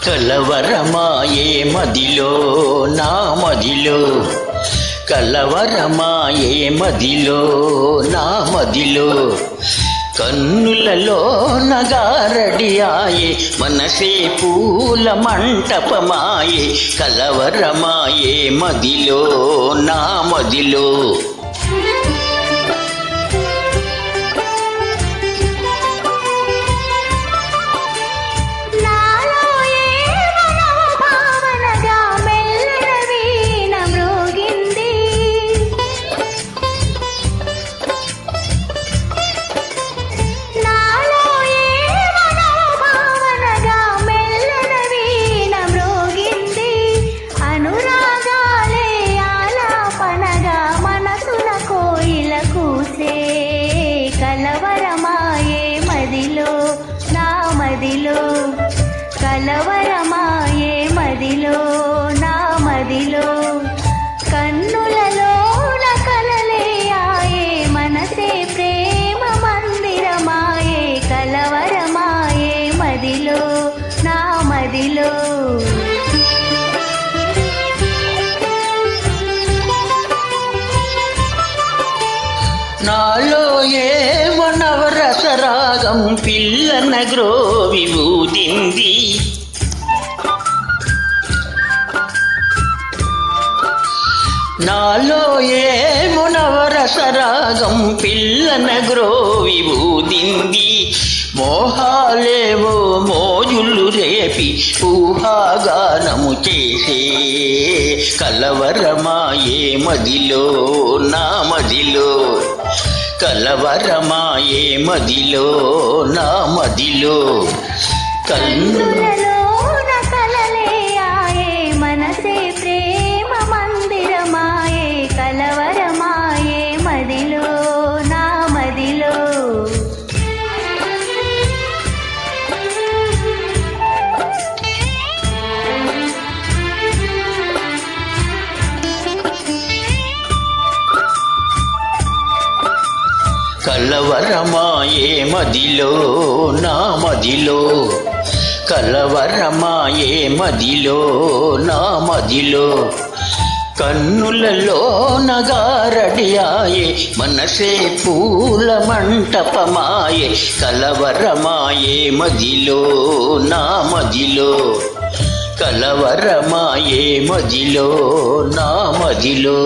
కలవరమాయే మదిలో నా మదిలో, కలవరమాయే మదిలో నా మదిలో, కన్నులలో నగారడియాయే మనసే పూల మంటపమాయే, కలవరమాయే మదిలో నా మదిలో. కలవరమాయే మదిలో నా మదిలో, కలవరమాయే మదిలో నా మదిలో, కన్నులలో కలలే ఆయే మనసే ప్రేమ మందిరమాయే, కలవరమాయే మదిలో నా మదిలో. నాలో ఏమో నవరసరాగం పిల్లన గ్రోవి ఊదింది, నాలో ఏమో నవరసరాగం పిల్లన గ్రోవి ఊదింది, మోహాలేవో మోజులు రేపి ఊహాగానము చేసే, కలవరమాయే మదిలో నా మదిలో, కలవరమాయే మదిలో నా మదిలో. కన్నులలో కలలే ఆయే మనసే ప్రేమ మందిరమాయే, కలవరమాయే మదిలో నా మదిలో. కలవరమాయే మదిలో నా మదిలో, కలవరమాయే మదిలో నా మదిలో, కన్నులలో నగారడియాయే మనసే పూల మంటపమాయే, కలవరమాయే మదిలో నా మదిలో, కలవరమాయే మదిలో నా మదిలో.